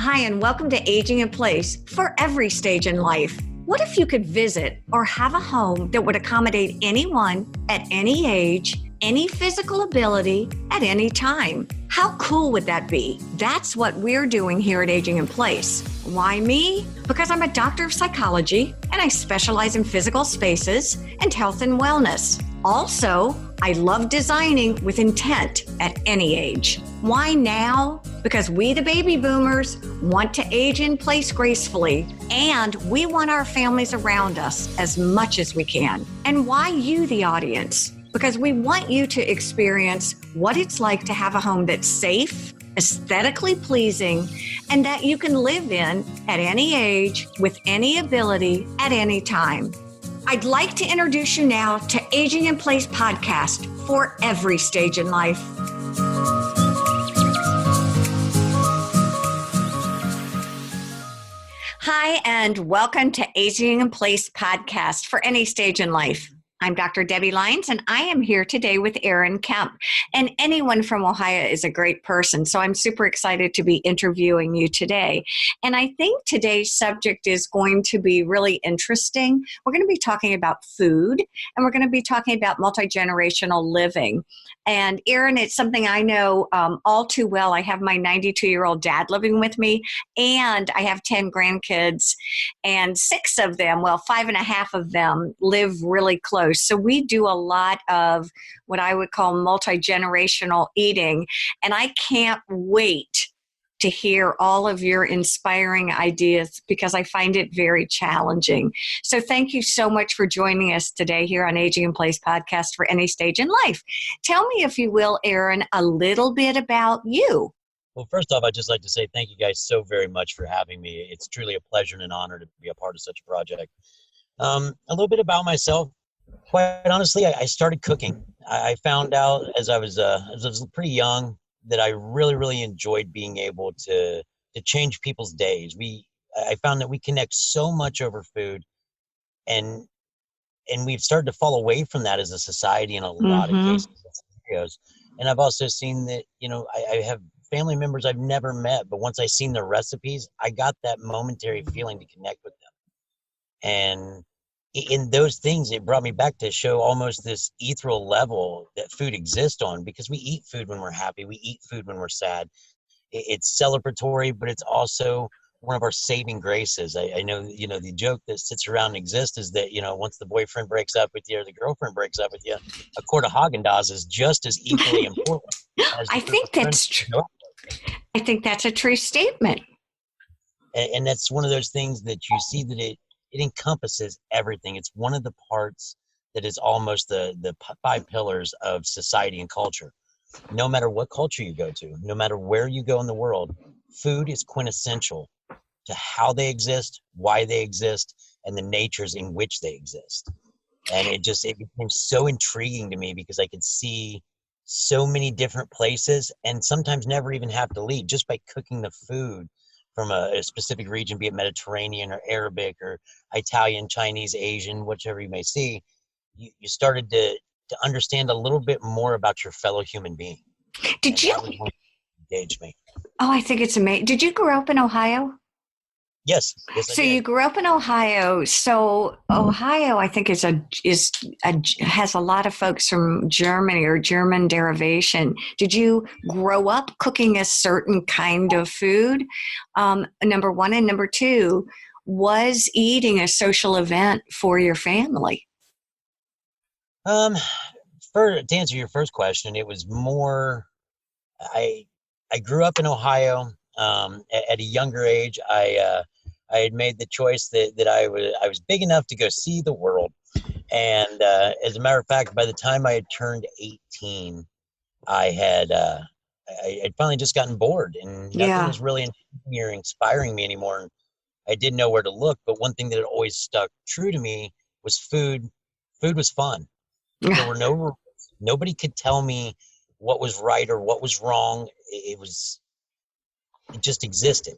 Hi, and welcome to Aging in Place for every stage in life. What if you could visit or have a home that would accommodate anyone at any age, any physical ability, at any time? How cool would that be? That's what we're doing here at Aging in Place. Why me? Because I'm a doctor of psychology and I specialize in physical spaces and health and wellness. Also, I love designing with intent at any age. Why now? Because we, the baby boomers, want to age in place gracefully, and we want our families around us as much as we can. And why you, the audience? Because we want you to experience what it's like to have a home that's safe, aesthetically pleasing, and that you can live in at any age, with any ability, at any time. I'd like to introduce you now to Aging in Place podcast for every stage in life. Hi, and welcome to Aging in Place podcast for any stage in life. I'm Dr. Debi Lynes, and I am here today with Aaron Kemp. And anyone from Ohio is a great person, so I'm super excited to be interviewing you today. And I think today's subject is going to be really interesting. We're going to be talking about food, and we're going to be talking about multi-generational living. And Aaron, it's something I know all too well. I have my 92-year-old dad living with me, and I have 10 grandkids, and 6 of them, well, 5.5 of them live really close. So we do a lot of what I would call multi-generational eating, and I can't wait to hear all of your inspiring ideas because I find it very challenging. So thank you so much for joining us today here on Aging in Place podcast for any stage in life. Tell me, if you will, Aaron, a little bit about you. Well, first off, I'd just like to say thank you guys so very much for having me. It's truly a pleasure and an honor to be a part of such a project. A little bit about myself. Quite honestly, I started cooking. I found out as I was pretty young that I really enjoyed being able to change people's days. I found that we connect so much over food, and we've started to fall away from that as a society in a lot of cases and scenarios. And I've also seen that, I have family members I've never met, but once I seen their recipes, I got that momentary feeling to connect with them. And in those things, it brought me back to show almost this ethereal level that food exists on, because we eat food when we're happy. We eat food when we're sad. It's celebratory, but it's also one of our saving graces. I know, the joke that sits around and exists is that, once the boyfriend breaks up with you or the girlfriend breaks up with you, a quart of Haagen-Dazs is just as equally important. I think that's true. I think that's a true statement. And that's one of those things that you see that it encompasses everything. It's one of the parts that is almost the 5 pillars of society and culture. No matter what culture you go to, no matter where you go in the world, food is quintessential to how they exist, why they exist, and the natures in which they exist. And it became so intriguing to me because I could see so many different places and sometimes never even have to leave just by cooking the food from a specific region, be it Mediterranean or Arabic or Italian, Chinese, Asian, whichever you may see. You started to understand a little bit more about your fellow human being. Did you? That was what engaged me. Oh, I think it's amazing. Did you grow up in Ohio? Yes. So you grew up in Ohio. So Ohio, I think, has a lot of folks from Germany or German derivation. Did you grow up cooking a certain kind of food? Number one, and number two, was eating a social event for your family? To answer your first question, it was more. I grew up in Ohio. At a younger age, I had made the choice that I was big enough to go see the world. And as a matter of fact, by the time I had turned 18, I had finally just gotten bored, and nothing was really intriguing or inspiring me anymore. And I didn't know where to look. But one thing that had always stuck true to me was food. Food was fun. There were no rules. Nobody could tell me what was right or what was wrong. It just existed.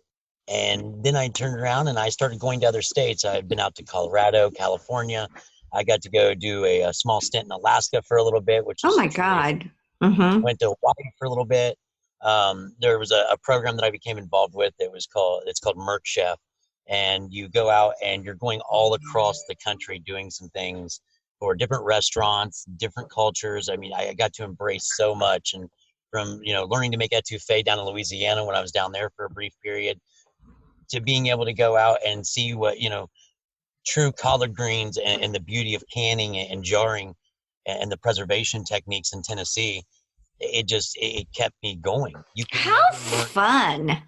And then I turned around and I started going to other states. I've been out to Colorado, California. I got to go do a small stint in Alaska for a little bit, which oh my God. Mm-hmm. Went to Hawaii for a little bit. there was a program that I became involved with. It's called Merc Chef, and you go out and you're going all across the country doing some things for different restaurants, different cultures. I mean, I got to embrace so much, and from learning to make etouffee down in Louisiana when I was down there for a brief period, to being able to go out and see what true collard greens and the beauty of canning and jarring and the preservation techniques in Tennessee. It kept me going. You could How never learn. fun.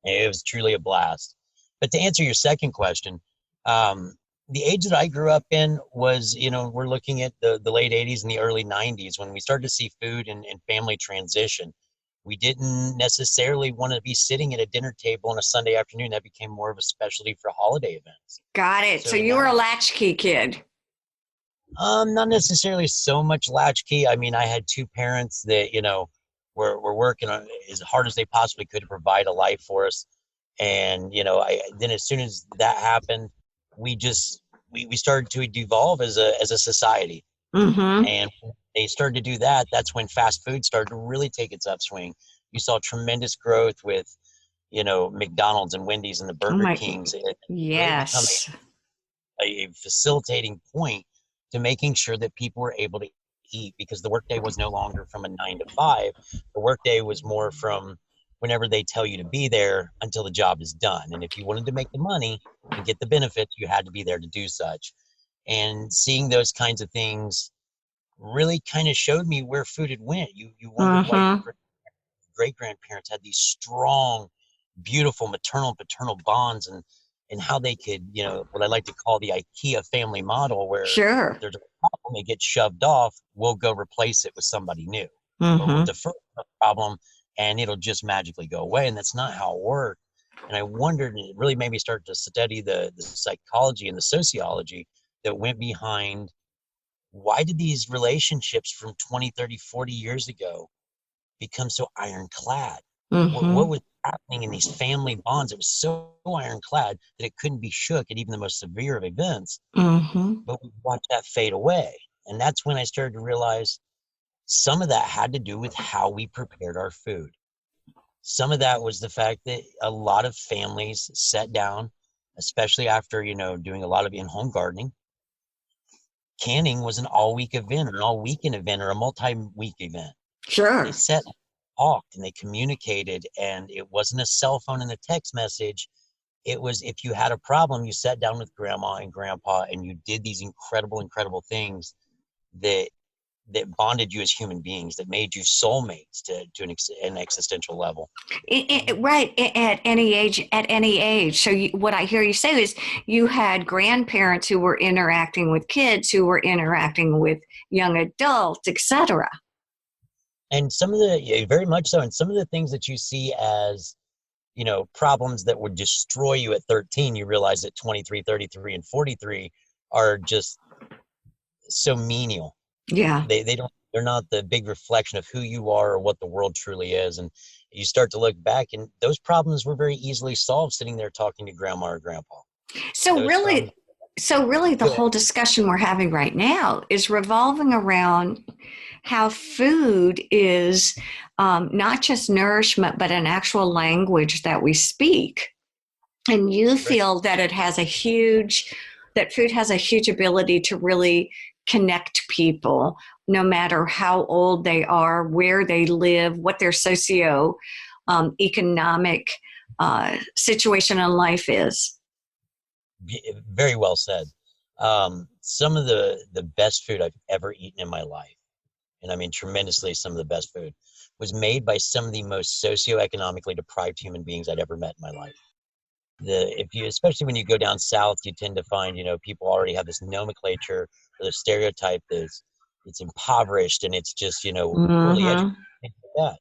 It was truly a blast. But to answer your second question, the age that I grew up in was, we're looking at the late 80s and the early 90s when we started to see food and family transition. We didn't necessarily want to be sitting at a dinner table on a Sunday afternoon. That became more of a specialty for holiday events. Got it. So So you were a latchkey kid. not necessarily so much latchkey. I mean, I had two parents that, were working on as hard as they possibly could to provide a life for us. And, then as soon as that happened, we started to devolve as a society. Mm-hmm. And when they started to do that, that's when fast food started to really take its upswing. You saw tremendous growth with, McDonald's and Wendy's and the Oh Burger my, Kings. It really become yes. a facilitating point to making sure that people were able to eat, because the workday was no longer from a 9 to 5. The workday was more from whenever they tell you to be there until the job is done. And if you wanted to make the money and get the benefits, you had to be there to do such. And seeing those kinds of things really kind of showed me where food had went. You wondered why Mm-hmm. your great grandparents had these strong, beautiful maternal and paternal bonds, and how they could, what I like to call the IKEA family model, where Sure. if there's a problem, it gets shoved off, we'll go replace it with somebody new, or we'll Mm-hmm. defer the problem and it'll just magically go away. And that's not how it worked. And I wondered, and it really made me start to study the psychology and the sociology that went behind why did these relationships from 20, 30, 40 years ago become so ironclad? What Mm-hmm. was happening in these family bonds? It was so ironclad that it couldn't be shook at even the most severe of events. Mm-hmm. But we watched that fade away. And that's when I started to realize some of that had to do with how we prepared our food. Some of that was the fact that a lot of families sat down, especially after, doing a lot of in-home gardening. Canning was an all-week event or an all-weekend event or a multi-week event. They Sure. sat and talked and they communicated, and it wasn't a cell phone and a text message. It was, if you had a problem, you sat down with grandma and grandpa and you did these incredible things that bonded you as human beings, that made you soulmates to an existential level. Right, at any age, at any age. So what I hear you say is you had grandparents who were interacting with kids, who were interacting with young adults, etc. And some of yeah, very much so. And some of the things that you see as, problems that would destroy you at 13, you realize at 23, 33, and 43 are just so menial. Yeah. They're not the big reflection of who you are or what the world truly is. And you start to look back, and those problems were very easily solved sitting there talking to grandma or grandpa. So Those really, problems. so really, the Go ahead. whole discussion we're having right now is revolving around how food is not just nourishment, but an actual language that we speak. And you feel that that food has a huge ability to really connect people, no matter how old they are, where they live, what their socio economic situation in life is. Very well said. Some of the best food I've ever eaten in my life, and I mean tremendously some of the best food, was made by some of the most socioeconomically deprived human beings I'd ever met in my life. Especially when you go down south, you tend to find, people already have this nomenclature or the stereotype that it's impoverished and it's just, poorly educated, Mm-hmm. things like that.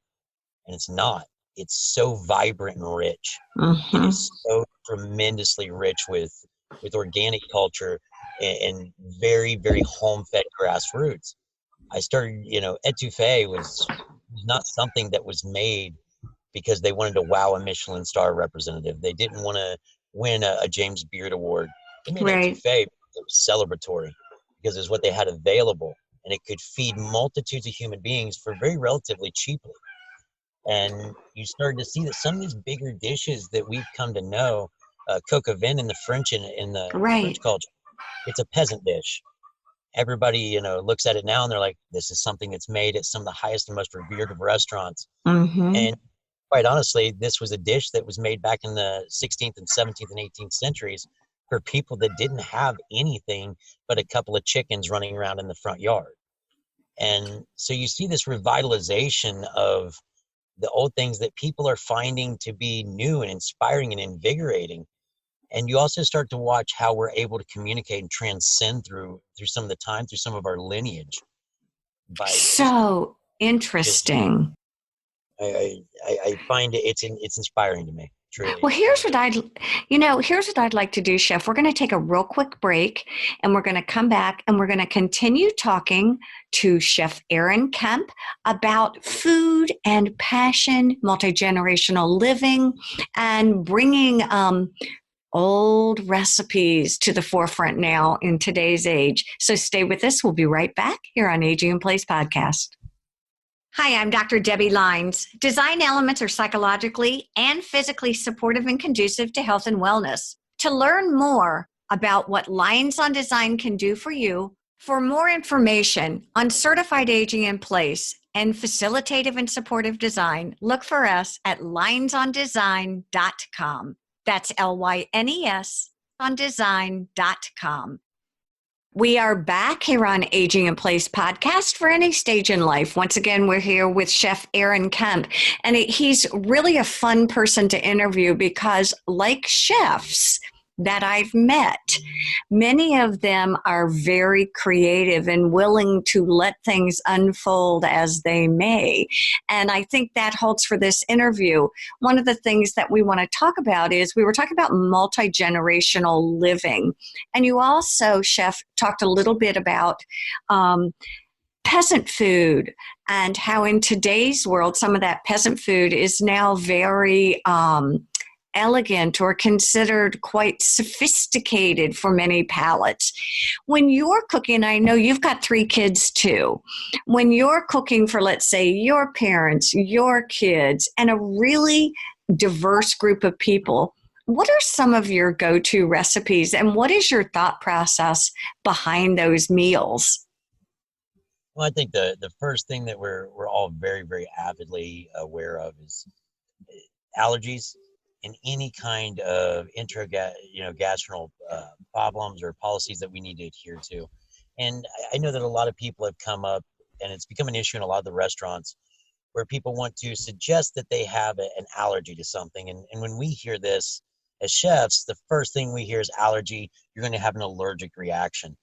And it's not. It's so vibrant and rich. It Mm-hmm. is so tremendously rich with organic culture and very, very home-fed grassroots. I started, etouffee was not something that was made because they wanted to wow a Michelin star representative. They didn't want to win a James Beard Award. They made Right. etouffee because it was celebratory, because it's what they had available, and it could feed multitudes of human beings for very relatively cheaply. And you started to see that some of these bigger dishes that we've come to know, coq au vin in the French in the French Right. culture, it's a peasant dish. Everybody, looks at it now and they're like, this is something that's made at some of the highest and most revered of restaurants. Mm-hmm. And quite honestly, this was a dish that was made back in the 16th and 17th and 18th centuries for people that didn't have anything but a couple of chickens running around in the front yard. And so you see this revitalization of the old things that people are finding to be new and inspiring and invigorating. And you also start to watch how we're able to communicate and transcend through some of the time, through some of our lineage, by just So interesting. I find it's inspiring to me, truly. Well, here's what I'd like to do, Chef. We're going to take a real quick break and we're going to come back and we're going to continue talking to Chef Aaron Kemp about food and passion, multi-generational living, and bringing old recipes to the forefront now in today's age. So stay with us. We'll be right back here on Aging in Place podcast. Hi, I'm Dr. Debi Lynes. Design elements are psychologically and physically supportive and conducive to health and wellness. To learn more about what Lines on Design can do for you, for more information on certified aging in place and facilitative and supportive design, look for us at linesondesign.com. That's LYNES on design.com. We are back here on Aging in Place podcast for any stage in life. Once again, we're here with Chef Aaron Kemp, and he's really a fun person to interview because, like chefs that I've met, many of them are very creative and willing to let things unfold as they may. And I think that holds for this interview. One of the things that we want to talk about is we were talking about multi-generational living. And you also, Chef, talked a little bit about peasant food and how in today's world, some of that peasant food is now very elegant or considered quite sophisticated for many palates. When you're cooking, I know you've got 3 kids too. When you're cooking for, let's say, your parents, your kids, and a really diverse group of people, what are some of your go-to recipes and what is your thought process behind those meals? Well, I think the first thing that we're all very, very avidly aware of is allergies and any kind of gastrointestinal problems or policies that we need to adhere to. And I know that a lot of people have come up, and it's become an issue in a lot of the restaurants where people want to suggest that they have an allergy to something. And when we hear this as chefs, the first thing we hear is allergy. You're going to have an allergic reaction.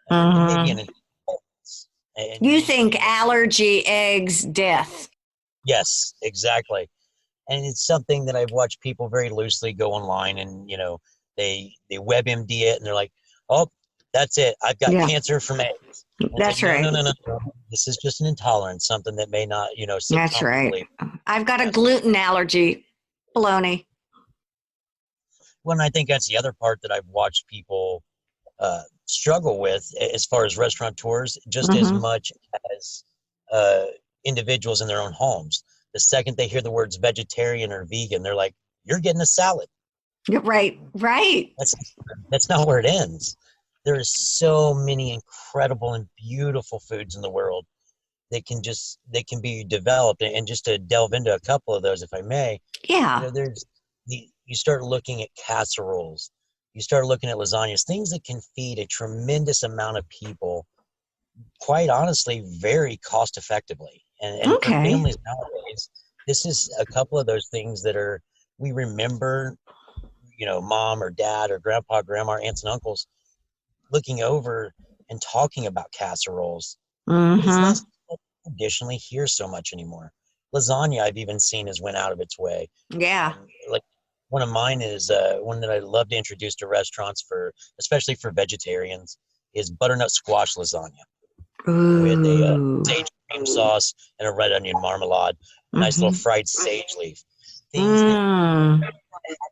And maybe an intolerance. You think allergy, eggs, death. Yes, exactly. And it's something that I've watched people very loosely go online and, they WebMD it and they're like, oh, that's it. I've got cancer from eggs. That's like, right. No. This is just an intolerance, something that may not, sit That's comfortably. right. I've got a gluten allergy. Baloney. Well, and I think that's the other part that I've watched people struggle with as far as restaurateurs, just as much as individuals in their own homes. The second they hear the words vegetarian or vegan, they're like, you're getting a salad. Right. That's not where it ends. There are so many incredible and beautiful foods in the world that can be developed. And just to delve into a couple of those, if I may, Yeah. You start looking at casseroles, you start looking at lasagnas, things that can feed a tremendous amount of people, quite honestly, very cost effectively. And for families nowadays, this is a couple of those things that we remember, mom or dad or grandpa, grandma, aunts and uncles looking over and talking about casseroles. But it's not traditionally here so much anymore. Lasagna, I've even seen, has went out of its way. Yeah. Like one of mine is one that I love to introduce to restaurants especially for vegetarians, is butternut squash lasagna. Ooh. With a sage cream sauce and a red onion marmalade, a nice little fried sage leaf. Things that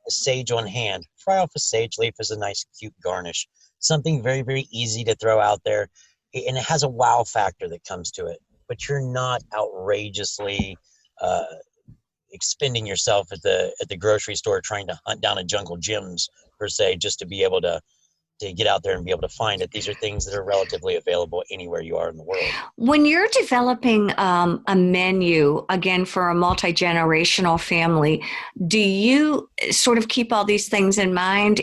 the sage on hand. Fry off a sage leaf as a nice, cute garnish. Something very, very easy to throw out there, and it has a wow factor that comes to it. But you're not outrageously expending yourself at the grocery store trying to hunt down a jungle gyms per se, just to be able to get out there and be able to find it. These are things that are relatively available anywhere you are in the world. When you're developing a menu, again, for a multi-generational family, do you sort of keep all these things in mind?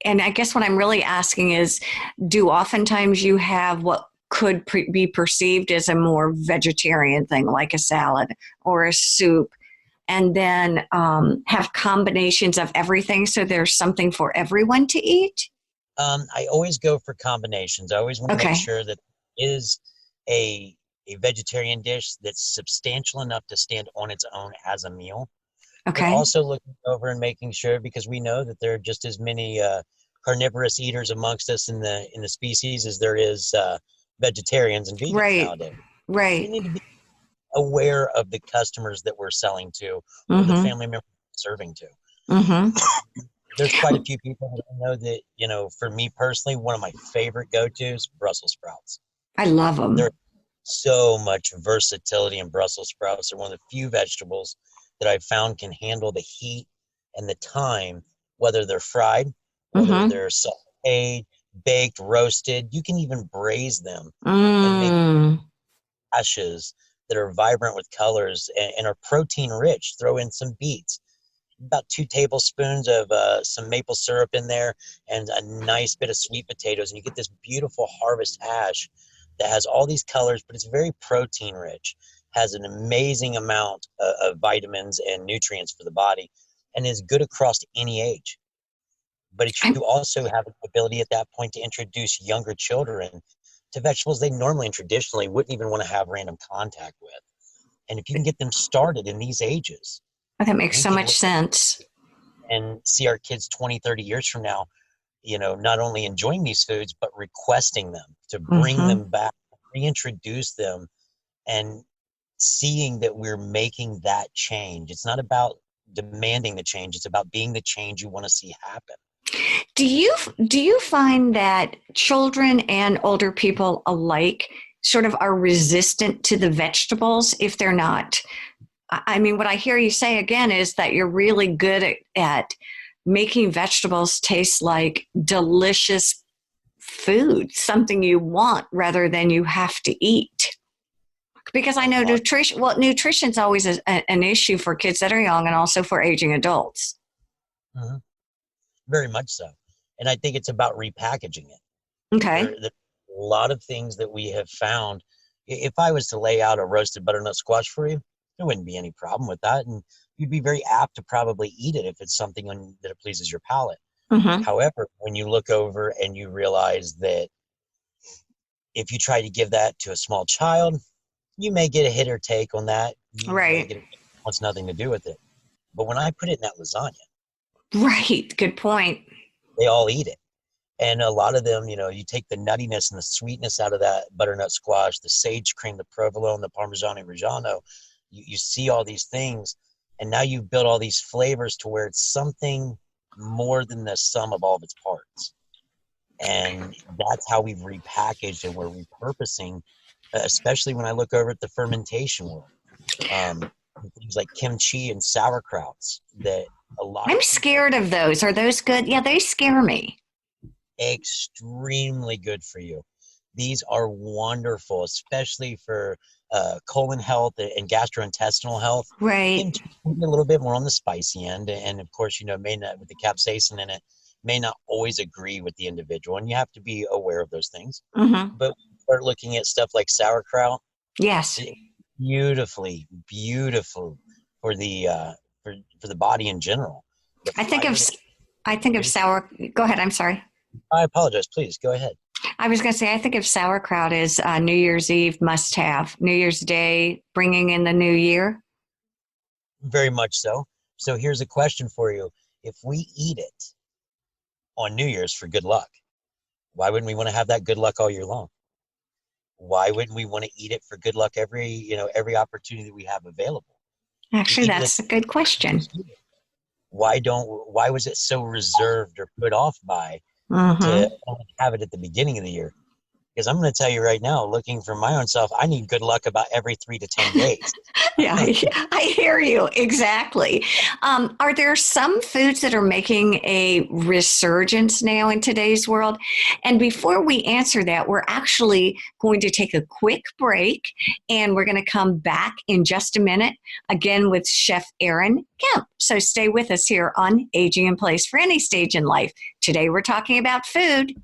And I guess what I'm really asking is, do oftentimes you have what could be perceived as a more vegetarian thing, like a salad or a soup, and then have combinations of everything so there's something for everyone to eat? I always go for combinations. I always want to make sure that is a vegetarian dish that's substantial enough to stand on its own as a meal. Okay. But also looking over and making sure, because we know that there are just as many carnivorous eaters amongst us in the species as there is vegetarians and vegans nowadays. Right. We need to be aware of the customers that we're selling to, or the family members we're serving to. There's quite a few people that I know that, for me personally, one of my favorite go-tos, Brussels sprouts. I love them. There's so much versatility in Brussels sprouts. They're one of the few vegetables that I've found can handle the heat and the time, whether they're fried, whether they're sauteed, baked, roasted. You can even braise them and make ashes that are vibrant with colors and are protein rich. Throw in some beets, about 2 tablespoons of some maple syrup in there, and a nice bit of sweet potatoes, and you get this beautiful harvest hash that has all these colors, but it's very protein rich, has an amazing amount of vitamins and nutrients for the body, and is good across any age. But you also have the ability at that point to introduce younger children to vegetables they normally and traditionally wouldn't even want to have random contact with. And if you can get them started in these ages, that makes so much sense. And see our kids 20, 30 years from now, not only enjoying these foods, but requesting them, to bring them back, reintroduce them, and seeing that we're making that change. It's not about demanding the change. It's about being the change you want to see happen. Do you find that children and older people alike sort of are resistant to the vegetables if they're not? I mean, what I hear you say again is that you're really good at making vegetables taste like delicious food, something you want rather than you have to eat. Because I know nutrition's always an issue for kids that are young and also for aging adults. Very much so. And I think it's about repackaging it. Okay. There's a lot of things that we have found. If I was to lay out a roasted butternut squash for you, there wouldn't be any problem with that. And you'd be very apt to probably eat it if it's something that it pleases your palate. However, when you look over and you realize that if you try to give that to a small child, you may get a hit or take on that. It wants nothing to do with it. But when I put it in that lasagna. Right. Good point. They all eat it. And a lot of them, you take the nuttiness and the sweetness out of that butternut squash, the sage cream, the provolone, the Parmigiano Reggiano. You see all these things, and now you've built all these flavors to where it's something more than the sum of all of its parts. And that's how we've repackaged and we're repurposing, especially when I look over at the fermentation world. Things like kimchi and sauerkrauts that a lot I'm scared of those. Are those good? Yeah, they scare me. Extremely good for you. These are wonderful, especially for colon health and gastrointestinal health. Right. Kimchi can be a little bit more on the spicy end, and of course, may not, with the capsaicin in it, may not always agree with the individual, and you have to be aware of those things. But start looking at stuff like sauerkraut. Yes. Beautiful for the for the body in general. I think of sour. Go ahead. I'm sorry. I apologize. Please go ahead. I was going to say, I think of sauerkraut as New Year's Eve must have. New Year's Day, bringing in the new year. Very much so. So here's a question for you. If we eat it on New Year's for good luck, why wouldn't we want to have that good luck all year long? Why wouldn't we want to eat it for good luck every opportunity that we have available? Actually, that's a good question. Why was it so reserved or put off by to only have it at the beginning of the year? Because I'm going to tell you right now, looking for my own self, I need good luck about every 3 to 10 days. Yeah, I hear you. Exactly. Are there some foods that are making a resurgence now in today's world? And before we answer that, we're actually going to take a quick break and we're going to come back in just a minute again with Chef Aaron Kemp. So stay with us here on Aging in Place for Any Stage in Life. Today we're talking about food.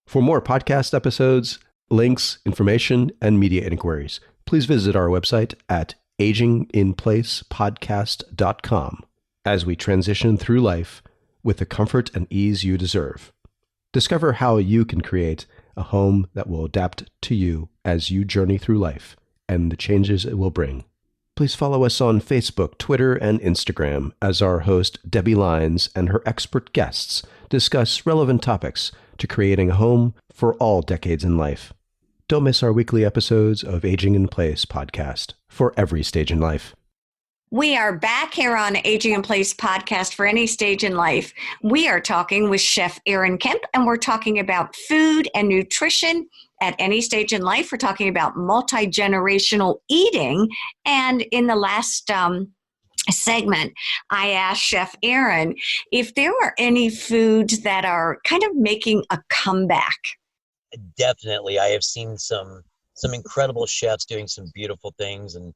For more podcast episodes, links, information, and media inquiries, please visit our website at aginginplacepodcast.com as we transition through life with the comfort and ease you deserve. Discover how you can create a home that will adapt to you as you journey through life and the changes it will bring. Please follow us on Facebook, Twitter, and Instagram as our host, Debi Lynes, and her expert guests discuss relevant topics to creating a home for all decades in life. Don't miss our weekly episodes of Aging in Place podcast for every stage in life. We are back here on Aging in Place podcast for any stage in life. We are talking with Chef Aaron Kemp, and we're talking about food and nutrition at any stage in life. We're talking about multi-generational eating. And in the last segment, I asked Chef Aaron if there were any foods that are kind of making a comeback. Definitely. I have seen some incredible chefs doing some beautiful things. And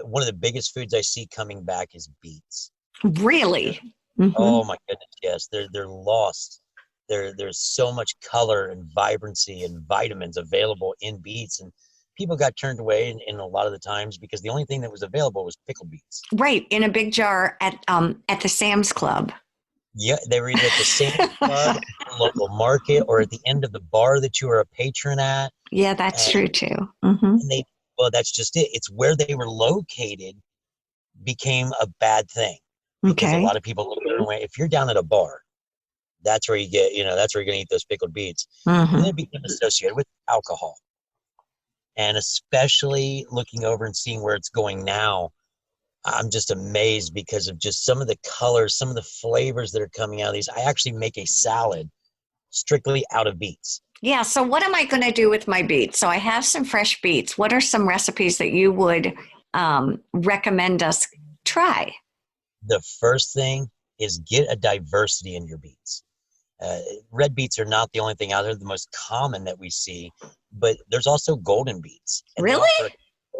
one of the biggest foods I see coming back is beets. Really? Mm-hmm. Oh my goodness, yes. They're lost. There's so much color and vibrancy and vitamins available in beets, and people got turned away in a lot of the times because the only thing that was available was pickled beets. Right, in a big jar at the Sam's Club. Yeah, they were either at the Sam's Club, local market, or at the end of the bar that you were a patron at. Yeah, that's true too. Mm-hmm. And that's just it. It's where they were located became a bad thing because a lot of people look their way. If you're down at a bar, that's where you get, that's where you're going to eat those pickled beets. Mm-hmm. And it became associated with alcohol. And especially looking over and seeing where it's going now, I'm just amazed because of just some of the colors, some of the flavors that are coming out of these. I actually make a salad strictly out of beets. Yeah, so what am I going to do with my beets? So I have some fresh beets. What are some recipes that you would recommend us try? The first thing is get a diversity in your beets. Red beets are not the only thing out there, the most common that we see, but there's also golden beets. Really?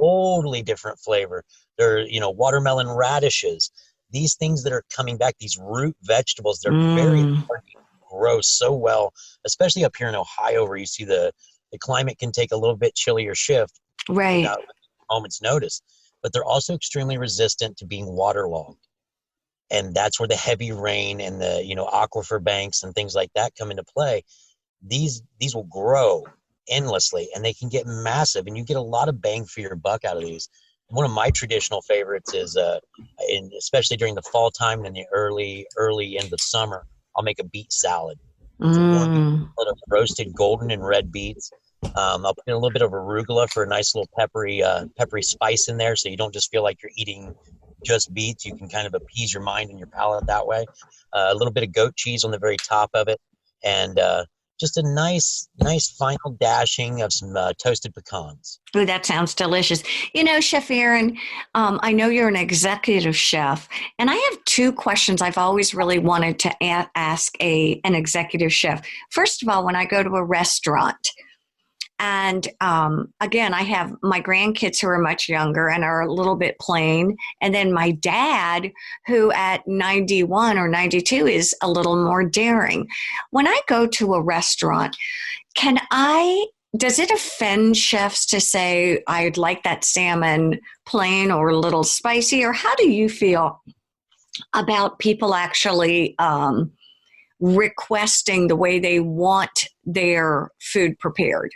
Totally different flavor. They're, watermelon radishes. These things that are coming back, these root vegetables, they're very hard to grow so well, especially up here in Ohio where you see the climate can take a little bit chillier shift without a moment's notice. But they're also extremely resistant to being waterlogged. And that's where the heavy rain and the, aquifer banks and things like that come into play. These will grow endlessly and they can get massive, and you get a lot of bang for your buck out of these. One of my traditional favorites is, especially during the fall time and the early end of summer, I'll make a beet salad. It's a warm beet of roasted golden and red beets. I'll put in a little bit of arugula for a nice little peppery spice in there, so you don't just feel like you're eating just beets. You can kind of appease your mind and your palate that way. A little bit of goat cheese on the very top of it, and just a nice final dashing of some toasted pecans. Oh, that sounds delicious. Chef Aaron, I know you're an executive chef, and I have two questions I've always really wanted to ask an executive chef. First of all, when I go to a restaurant, and again, I have my grandkids who are much younger and are a little bit plain. And then my dad, who at 91 or 92 is a little more daring. When I go to a restaurant, does it offend chefs to say, I'd like that salmon plain or a little spicy? Or how do you feel about people actually requesting the way they want their food prepared?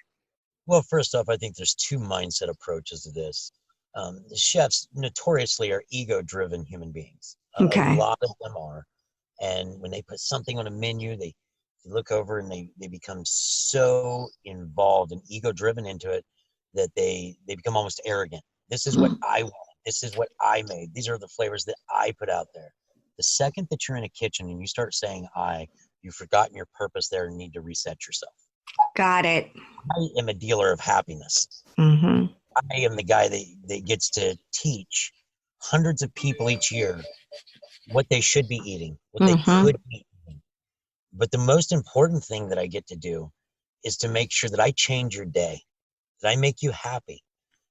Well, first off, I think there's two mindset approaches to this. The chefs notoriously are ego-driven human beings. Okay. A lot of them are. And when they put something on a menu, they look over and they become so involved and ego-driven into it that they become almost arrogant. This is what I want. This is what I made. These are the flavors that I put out there. The second that you're in a kitchen and you start saying you've forgotten your purpose there and need to reset yourself. Got it. I am a dealer of happiness. Mm-hmm. I am the guy that gets to teach hundreds of people each year what they should be eating, what they Mm-hmm. could be eating. But the most important thing that I get to do is to make sure that I change your day, that I make you happy,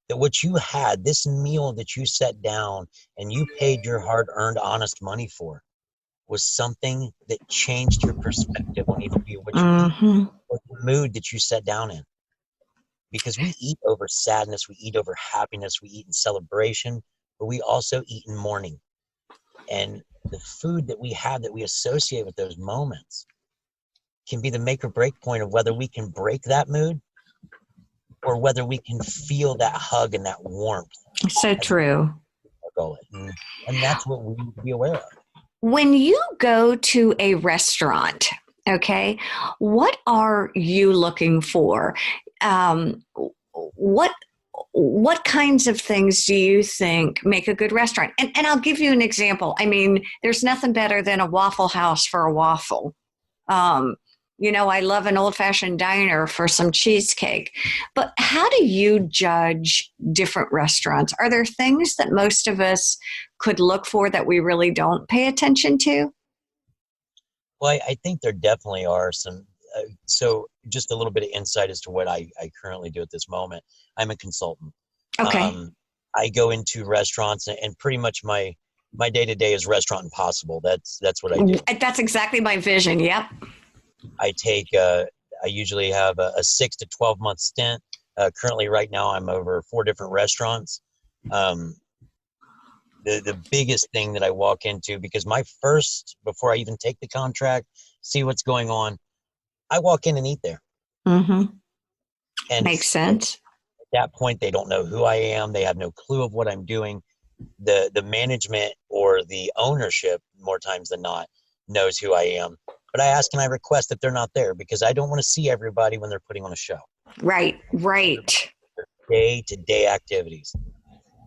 that what you had, this meal that you set down and you paid your hard-earned, honest money for, was something that changed your perspective on either what you eat Mm-hmm. or the mood that you set down in. Because we eat over sadness, we eat over happiness, we eat in celebration, but we also eat in mourning. And the food that we have that we associate with those moments can be the make or break point of whether we can break that mood or whether we can feel that hug and that warmth. So true. And that's what we need to be aware of. When you go to a restaurant, okay, what are you looking for? What kinds of things do you think make a good restaurant? And I'll give you an example. I mean, there's nothing better than a Waffle House for a waffle. I love an old-fashioned diner for some cheesecake. But how do you judge different restaurants? Are there things that most of us could look for that we really don't pay attention to? Well, I think there definitely are some. So just a little bit of insight as to what I currently do at this moment. I'm a consultant. Okay. I go into restaurants and pretty much my day-to-day is Restaurant Impossible. That's what I do. That's exactly my vision. Yep. I usually have a 6 to 12 month stint. Currently right now I'm over 4 different restaurants. The biggest thing that I walk into, because before I even take the contract, see what's going on, I walk in and eat there. Mm-hmm. And Makes sense. at that point, they don't know who I am. They have no clue of what I'm doing. The management or the ownership, more times than not, knows who I am. But I ask and I request that they're not there because I don't want to see everybody when they're putting on a show. Right. Day-to-day activities.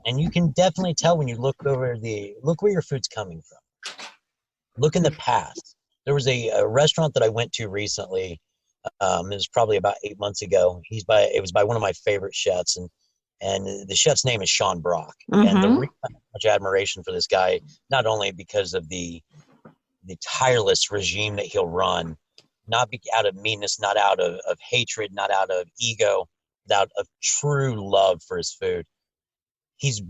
And you can definitely tell when you look where your food's coming from. Look in the past. There was a restaurant that I went to recently. It was probably about 8 months ago. It was by one of my favorite chefs, and the chef's name is Sean Brock. Mm-hmm. And the reason I have much admiration for this guy, not only because of the tireless regime that he'll run, not out of meanness, not out of hatred, not out of ego, but out of true love for his food. He's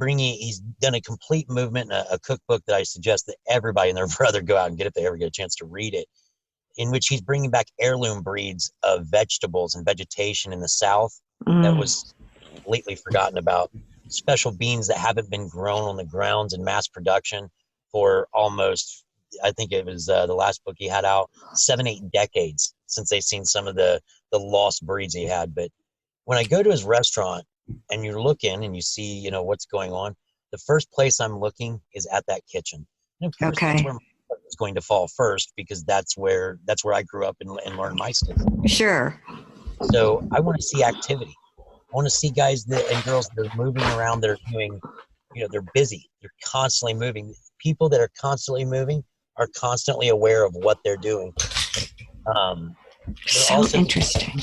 done a complete movement, a cookbook that I suggest that everybody and their brother go out and get if they ever get a chance to read it, in which he's bringing back heirloom breeds of vegetables and vegetation in the South that was completely forgotten about. Special beans that haven't been grown on the grounds in mass production for almost, I think it was the last book he had out, 7-8 decades since they've seen some of the lost breeds he had. But when I go to his restaurant and you look in and you see, what's going on, the first place I'm looking is at that kitchen. And of course, that's where my heart is going to fall first, because that's where I grew up and learned my skills. Sure. So I want to see activity. I want to see guys and girls that are moving around. They're doing, they're busy. They're constantly moving. People that are constantly moving are constantly aware of what they're doing. So also interesting.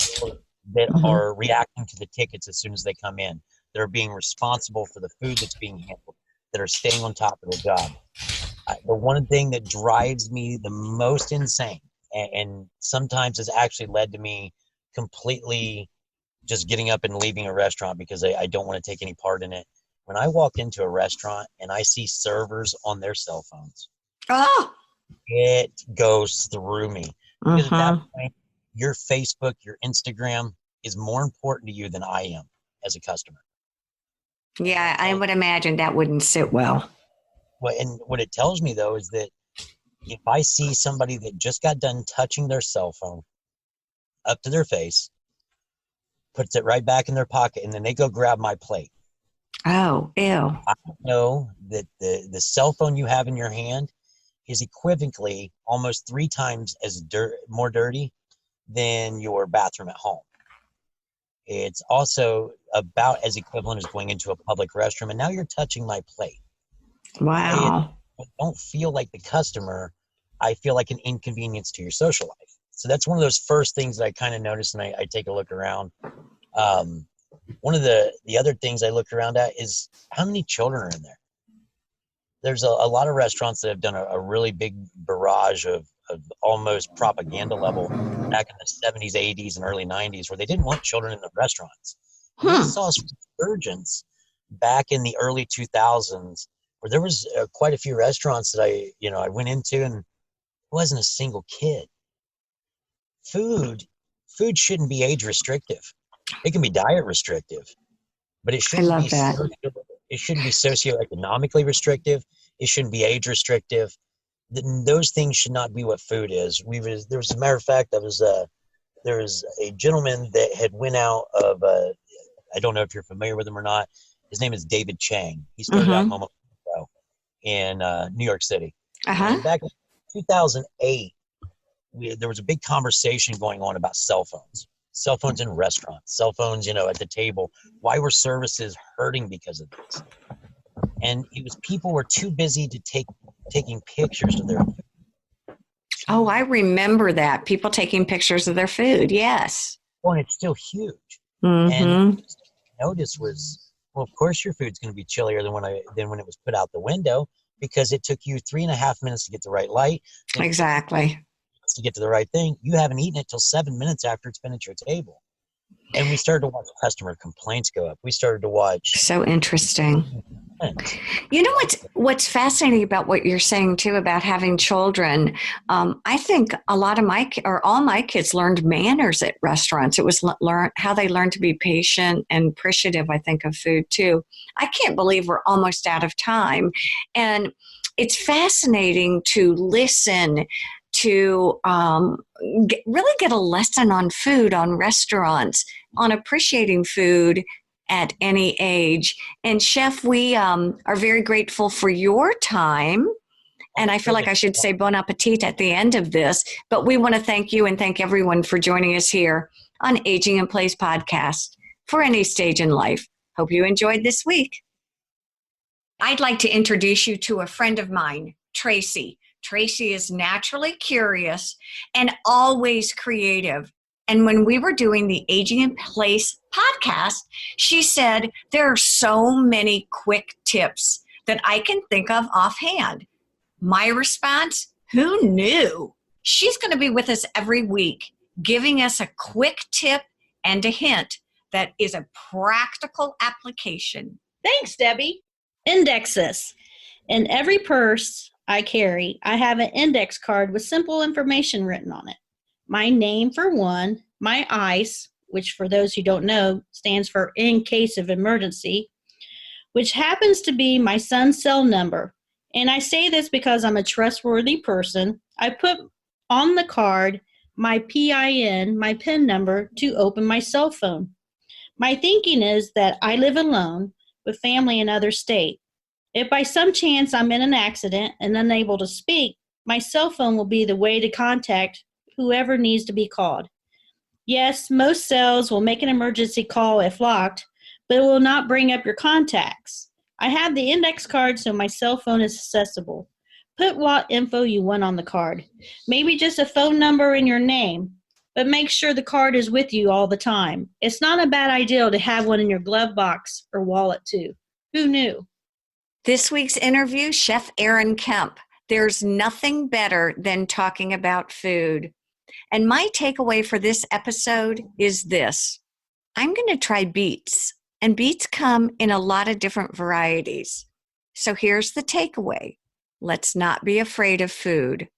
That are reacting to the tickets as soon as they come in. That are being responsible for the food that's being handled. That are staying on top of their job. The one thing that drives me the most insane, and sometimes has actually led to me completely just getting up and leaving a restaurant because I don't want to take any part in it. When I walk into a restaurant and I see servers on their cell phones, it goes through me. Because at that point, your Facebook, your Instagram is more important to you than I am as a customer. Yeah, I would imagine that wouldn't sit well. Well, and what it tells me, though, is that if I see somebody that just got done touching their cell phone up to their face, puts it right back in their pocket, and then they go grab my plate. Oh, ew. I know that the cell phone you have in your hand is equivocally almost 3 times more dirty than your bathroom at home. It's also about as equivalent as going into a public restroom, and now you're touching my plate. Wow. I don't feel like the customer. I feel like an inconvenience to your social life. So that's one of those first things that I kind of notice, and I take a look around. One of the other things I look around at is how many children are in there. There's a lot of restaurants that have done a really big barrage of almost propaganda level back in the 70s, 80s, and early 90s, where they didn't want children in the restaurants. We saw a resurgence back in the early 2000s, where there was quite a few restaurants that I went into, and there wasn't a single kid. Food shouldn't be age restrictive. It can be diet restrictive, but it shouldn't be it shouldn't be socioeconomically restrictive. It shouldn't be age restrictive. Those things should not be what food is. There was, a matter of fact, there was a gentleman that had went out of I don't know if you're familiar with him or not. His name is David Chang. He started out Momo in New York City. And back in 2008, there was a big conversation going on about cell phones in restaurants, cell phones, at the table. Why were services hurting because of this? And it was people were too busy to taking pictures of their food. Oh, I remember that. People taking pictures of their food. Yes. Well, and it's still huge. And notice was, well, of course your food's going to be chillier than when it was put out the window, because it took you 3.5 minutes to get the right light. Exactly. To get to the right thing. You haven't eaten it till 7 minutes after it's been at your table. And we started to watch customer complaints go up. We started to watch. So interesting. You know what's fascinating about what you're saying too about having children? I think a lot of all my kids learned manners at restaurants. It was how they learned to be patient and appreciative, I think, of food too. I can't believe we're almost out of time. And it's fascinating to listen to really get a lesson on food, on restaurants, on appreciating food at any age. And Chef, we are very grateful for your time. And I feel like I should say bon appetit at the end of this, but we want to thank you and thank everyone for joining us here on Aging in Place podcast for any stage in life. Hope you enjoyed this week. I'd like to introduce you to a friend of mine, Tracy. Tracy is naturally curious and always creative. And when we were doing the Aging in Place podcast, she said, there are so many quick tips that I can think of offhand. My response, who knew? She's going to be with us every week, giving us a quick tip and a hint that is a practical application. Thanks, Debbie. Index this. In every purse I carry, I have an index card with simple information written on it. My name for one, my ICE, which for those who don't know stands for in case of emergency, which happens to be my son's cell number. And I say this because I'm a trustworthy person. I put on the card my PIN, my PIN number, to open my cell phone. My thinking is that I live alone with family in another state. If by some chance I'm in an accident and unable to speak, my cell phone will be the way to contact whoever needs to be called. Yes, most cells will make an emergency call if locked, but it will not bring up your contacts. I have the index card so my cell phone is accessible. Put what info you want on the card. Maybe just a phone number and your name, but make sure the card is with you all the time. It's not a bad idea to have one in your glove box or wallet too. Who knew? This week's interview, Chef Aaron Kemp. There's nothing better than talking about food. And my takeaway for this episode is this. I'm going to try beets, and beets come in a lot of different varieties. So here's the takeaway. Let's not be afraid of food.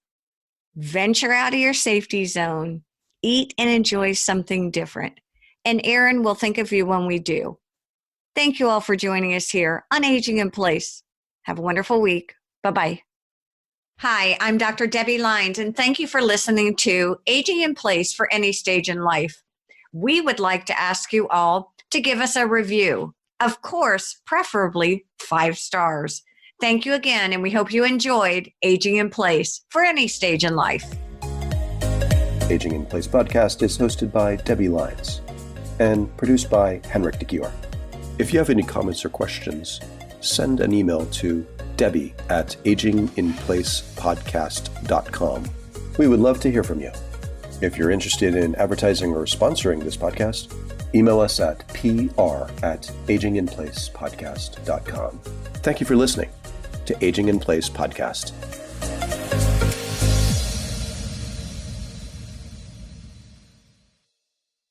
Venture out of your safety zone. Eat and enjoy something different. And Aaron will think of you when we do. Thank you all for joining us here on Aging in Place. Have a wonderful week. Bye-bye. Hi, I'm Dr. Debi Lynes, and thank you for listening to Aging in Place for Any Stage in Life. We would like to ask you all to give us a review. Of course, preferably 5 stars. Thank you again, and we hope you enjoyed Aging in Place for Any Stage in Life. Aging in Place podcast is hosted by Debi Lynes and produced by Henrik de Gior. If you have any comments or questions, send an email to Debi@aginginplacepodcast.com. We would love to hear from you. If you're interested in advertising or sponsoring this podcast, email us at pr@aginginplacepodcast.com. Thank you for listening to Aging in Place Podcast.